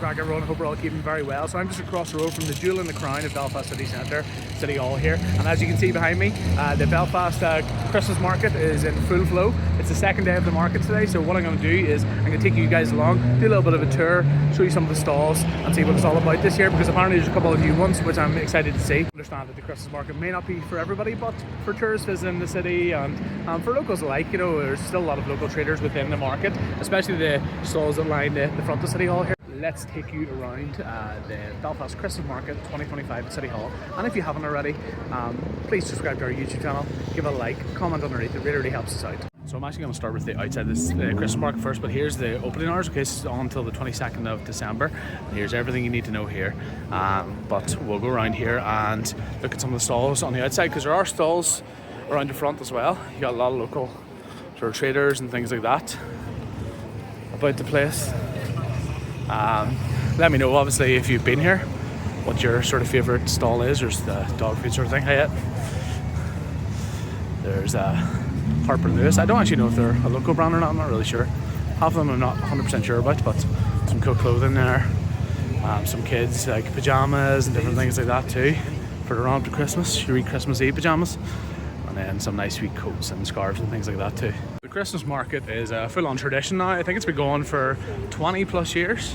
crack, everyone? I hope we're all keeping very well. So I'm just across the road from the Jewel in the Crown at Belfast City Centre, City Hall here. And as you can see behind me, the Belfast Christmas Market is in full flow. It's the second day of the market today. So what I'm going to do is I'm going to take you guys along, do a little bit of a tour, show you some of the stalls and see what it's all about this year, because apparently there's a couple of new ones which I'm excited to see. I understand that the Christmas Market may not be for everybody, but for tourists visiting the city and for locals alike, you know, there's still a lot of local traders within the market, especially the stalls that line the front of City Hall here. Let's take you around the Belfast Christmas Market 2025 at City Hall. And if you haven't already, please subscribe to our YouTube channel, give it a like, comment underneath, it really helps us out. So I'm actually going to start with the outside of this Christmas market first, but here's the opening hours. Okay, this is on until the 22nd of December. Here's everything you need to know here. But we'll go around here and look at some of the stalls on the outside, because there are stalls around the front as well. You got a lot of local sort of traders and things like that about the place. Let me know, obviously, if you've been here, what your sort of favourite stall is. There's the dog food sort of thing. There's Harper Lewis. I don't actually know if they're a local brand or not, I'm not really sure. Half of them I'm not 100% sure about, but some cool clothing there. Some kids like pyjamas and different things like that too for the run up to Christmas. You read Christmas Eve pyjamas. And then some nice sweet coats and scarves and things like that too. The Christmas market is a full-on tradition now. I think it's been going for 20 plus years,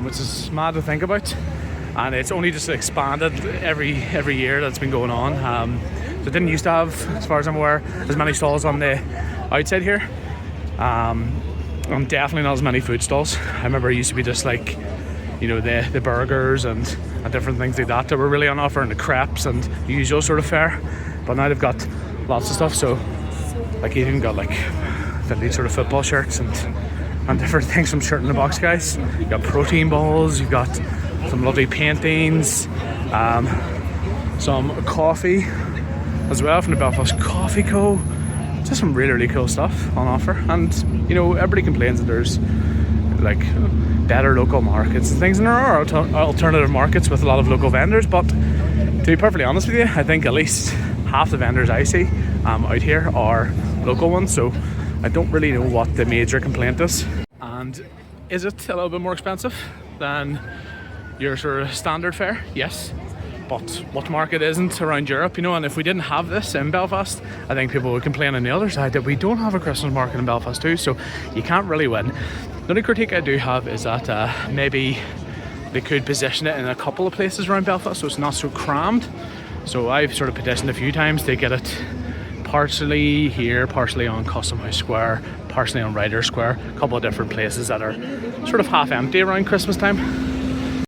which is mad to think about. And it's only just expanded every year that's been going on. So it didn't used to have, as far as I'm aware, as many stalls on the outside here. And definitely not as many food stalls. I remember it used to be just like, you know, the burgers and different things like that were really on offer, and the crepes and the usual sort of fare. But now they've got lots of stuff, so like you even got like vintage sort of football shirts and different things from Shirt in the Box guys. You've got protein balls, you've got some lovely paintings, some coffee as well from the Belfast Coffee Co. Just some really cool stuff on offer. And you know, everybody complains that there's like better local markets and things, and there are alternative markets with a lot of local vendors, but to be perfectly honest with you, I think at least half the vendors I see out here are local ones, so I don't really know what the major complaint is. And is it a little bit more expensive than your sort of standard fare? Yes, but what market isn't around Europe, you know? And if we didn't have this in Belfast, I think people would complain on the other side that we don't have a Christmas market in Belfast too, so you can't really win. The only critique I do have is that maybe they could position it in a couple of places around Belfast so it's not so crammed. So I've sort of petitioned a few times to get it partially here, partially on Custom House Square, partially on Ryder Square, a couple of different places that are sort of half empty around Christmas time.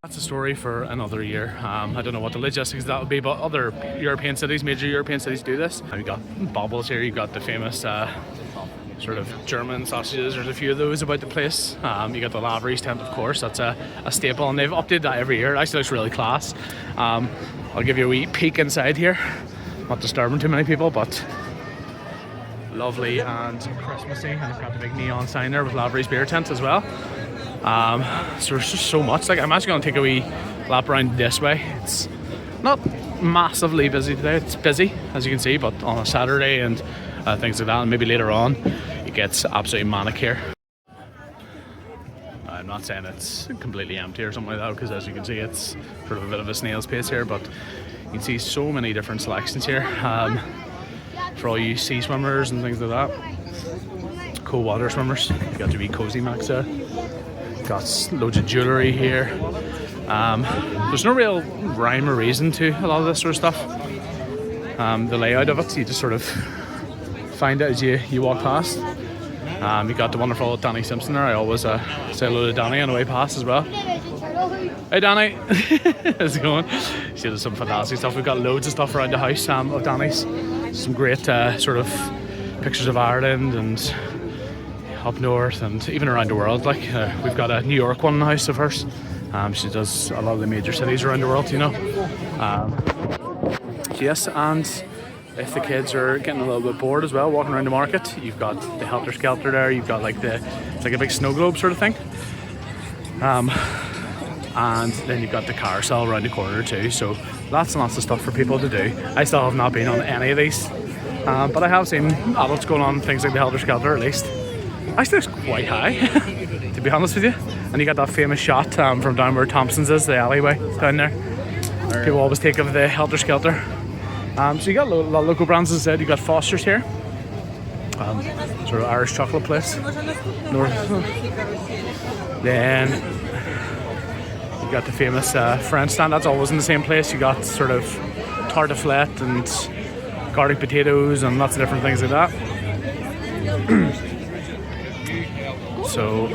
That's a story for another year. I don't know what the logistics of that would be, but other European cities, major European cities do this. You've got baubles here, you've got the famous sort of German sausages. There's a few of those about the place. You got the Lavery's tent, of course, that's a staple, and they've updated that every year. It actually looks really class. I'll give you a wee peek inside here, not disturbing too many people, but lovely and Christmassy. And it's got the big neon sign there with Lavery's beer tent as well. So there's just so much. Like, I'm actually going to take a wee lap around this way. It's not massively busy today. It's busy, as you can see, but on a Saturday and things like that, and maybe later on it gets absolutely manic here. I'm not saying it's completely empty or something like that, because as you can see, it's sort of a bit of a snail's pace here, but you can see so many different selections here for all you sea swimmers and things like that. Cool water swimmers. You got to be cozy max there. Got loads of jewellery here. There's no real rhyme or reason to a lot of this sort of stuff. The layout of it, you just sort of find it as you walk past. You got the wonderful Danny Simpson there. I always say hello to Danny on the way past as well. Hey Danny, how's it going? See, there's some fantastic stuff. We've got loads of stuff around the house of Danny's. Some great sort of pictures of Ireland and up north and even around the world. Like we've got a New York one in the house of hers. She does a lot of the major cities around the world, you know. Yes, and if the kids are getting a little bit bored as well walking around the market, you've got the Helter Skelter there. You've got like it's like a big snow globe sort of thing. And then you've got the carousel around the corner too, so lots and lots of stuff for people to do. I still have not been on any of these, but I have seen adults going on things like the Helter Skelter at least. Actually, it's quite high, to be honest with you. And you got that famous shot from down where Thompson's is, the alleyway down there. People always take of the Helter Skelter. So you got a lot of local brands, as I said. You got Foster's here, sort of Irish chocolate place. Then you got the famous French stand. That's always in the same place. You got sort of tartiflette and garlic potatoes and lots of different things like that. So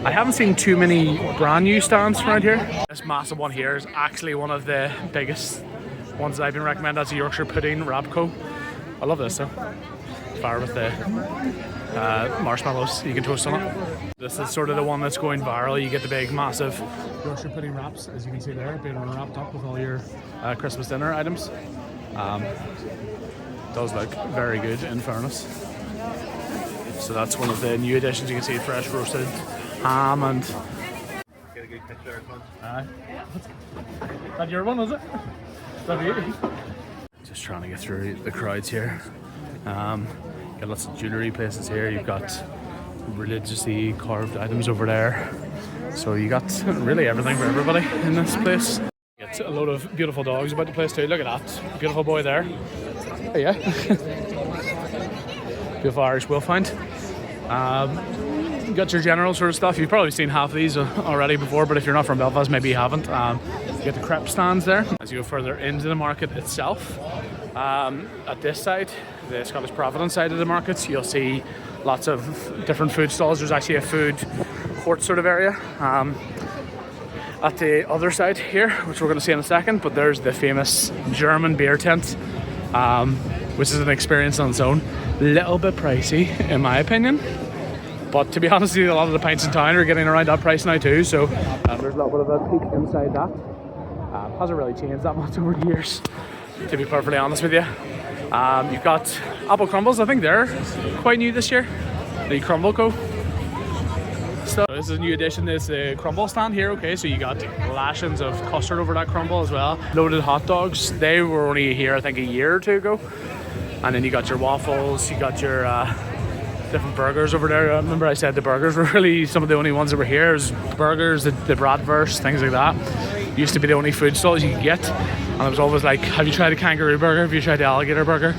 I haven't seen too many brand new stands around here. This massive one here is actually one of the biggest ones that I've been recommended. That's a Yorkshire pudding Rabco. I love this though. Fire with the marshmallows you can toast on it. This is sort of the one that's going viral. You get the big massive Yorkshire pudding wraps, as you can see there, being wrapped up with all your Christmas dinner items. Does look very good in fairness. So that's one of the new additions. You can see fresh roasted ham and... Get a good picture of Is that your one, is it? Is that you? Just trying to get through the crowds here. Got lots of jewellery places here. You've got religiously carved items over there. So you got really everything for everybody in this place. Get a load of beautiful dogs about the place too. Look at that. Beautiful boy there. Oh, yeah. Beautiful Irish Wolfhound. You got your general sort of stuff. You've probably seen half of these already before, but if you're not from Belfast, maybe you haven't. You get the crepe stands there. As you go further into the market itself, at this side, the Scottish Providence side of the markets, you'll see lots of different food stalls. There's actually a food court sort of area at the other side here, which we're going to see in a second. But there's the famous German beer tent, which is an experience on its own. Little bit pricey in my opinion, but to be honest with you, a lot of the pints in town are getting around that price now too. So there's a little bit of a peek inside that. Hasn't really changed that much over the years, to be perfectly honest with you. You've got apple crumbles. I think they're quite new this year, the Crumble Co. So this is a new addition. There's the crumble stand here. Okay, so you got lashings of custard over that crumble as well. Loaded hot dogs. They were only here I think a year or two ago. And then you got your waffles. You got your different burgers over there. I remember I said the burgers were really some of the only ones that were here. There's burgers, the bratwurst, things like that. Used to be the only food stalls you could get. And it was always like, have you tried a kangaroo burger? Have you tried the alligator burger?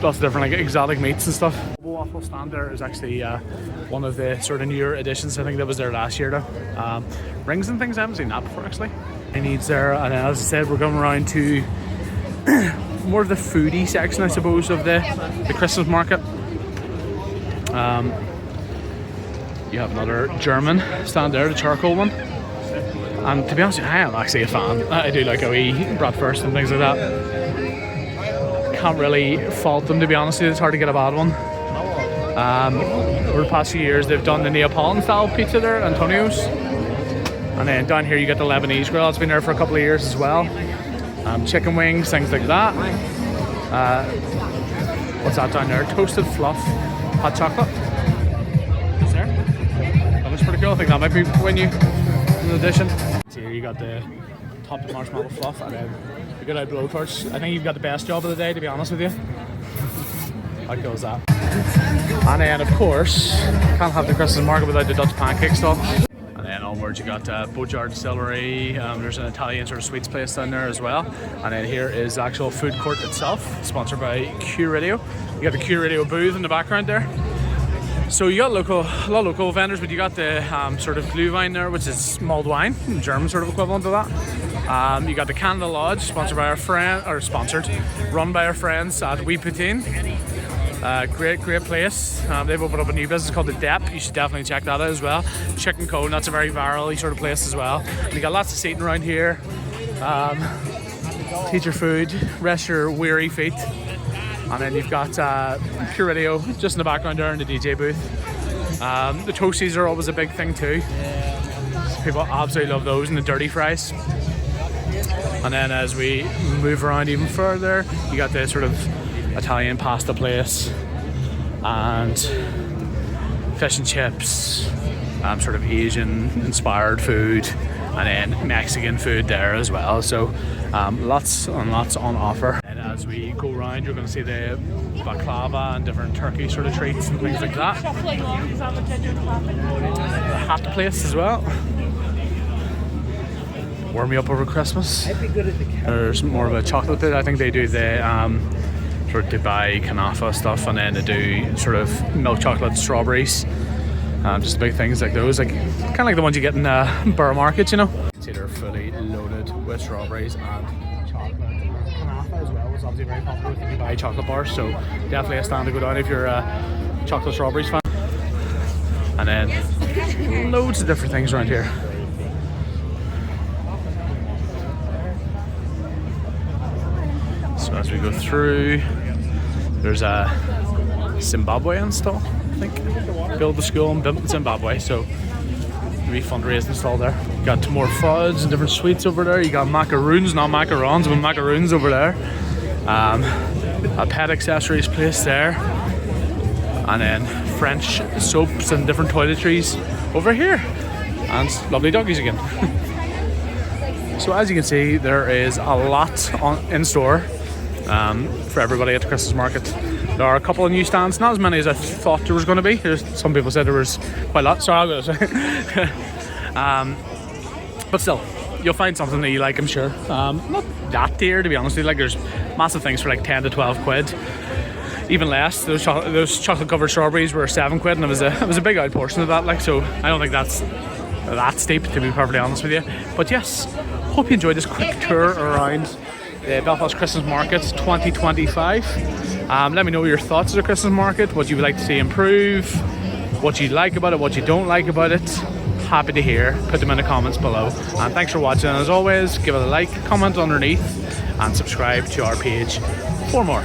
Lots of different like exotic meats and stuff. The waffle stand there is actually one of the sort of newer additions. I think that was there last year though. Rings and things, I haven't seen that before actually. It needs there, and then as I said, we're going around to more of the foodie section, I suppose, of the Christmas market. You have another German stand there, the charcoal one. And to be honest, I am actually a fan. I do like a wee bratwurst and things like that. Can't really fault them, to be honest with you. It's hard to get a bad one. Over the past few years, they've done the Neapolitan style pizza there, Antonio's. And then down here, you get the Lebanese grill. It's been there for a couple of years as well. Chicken wings, things like that. What's that down there? Toasted fluff, hot chocolate. Is there? That looks pretty cool. I think that might be when you, in addition. So here you got the topped marshmallow fluff, and then you got out blowtorch. I think you've got the best job of the day, to be honest with you. How cool is that? And then, of course, can't have the Christmas market without the Dutch pancake stall. And then onwards you got Bojar Distillery. There's an Italian sort of sweets place down there as well. And then here is the actual food court itself, sponsored by Q Radio. You got the Q Radio booth in the background there. So you got a lot of local vendors, but you got the sort of Glühwein there, which is mulled wine, German sort of equivalent to that. You got the Canada Lodge, sponsored by our friend, or sponsored, run by our friends at Wee Poutine. Great place. They've opened up a new business called The Dep. You should definitely check that out as well. Chicken Cone, that's a very viral sort of place as well. And you got lots of seating around here. Eat your food, rest your weary feet. And then you've got Pure Radio just in the background there in the DJ booth. The toasties are always a big thing too. People absolutely love those, and the dirty fries. And then as we move around even further, you got the sort of Italian pasta place and fish and chips, sort of Asian inspired food, and then Mexican food there as well. So lots and lots on offer. And as we go around, you're going to see the baklava and different Turkey sort of treats and things like that. hat place as well. Warm me up over Christmas. There's more of a chocolate bit. I think they do the sort of Dubai Kanafa stuff, and then they do sort of milk chocolate strawberries. Just big things like those, like kind of like the ones you get in Borough Market, you know. See, they're fully loaded with strawberries and chocolate. Kanafa as well was obviously very popular with the Dubai chocolate bars, so definitely a stand to go down if you're a chocolate strawberries fan. And then loads of different things around here. So as we go through, there's a Zimbabwean stall, I think. Build the school in Zimbabwe, so maybe fundraising stall there. You got more fudge and different sweets over there. You got macaroons, not macarons, but macaroons over there. A pet accessories place there. And then French soaps and different toiletries over here. And lovely doggies again. So as you can see, there is a lot in store for everybody at the Christmas market. There are a couple of new stands, not as many as I thought there was going to be. Some people said there was quite a lot, so I'll go say. But still, you'll find something that you like, I'm sure. Not that dear, to be honest with you. Like, there's massive things for like 10 to 12 quid. Even less. Those chocolate covered strawberries were 7 quid, and it was a big out portion of that. Like, so I don't think that's that steep, to be perfectly honest with you. But yes, hope you enjoyed this quick tour around the Belfast Christmas Market 2025. Let me know your thoughts of the Christmas market, what you would like to see improve, what you like about it, what you don't like about it. Happy to hear. Put them in the comments below. And thanks for watching. As always, give it a like, comment underneath, and subscribe to our page for more.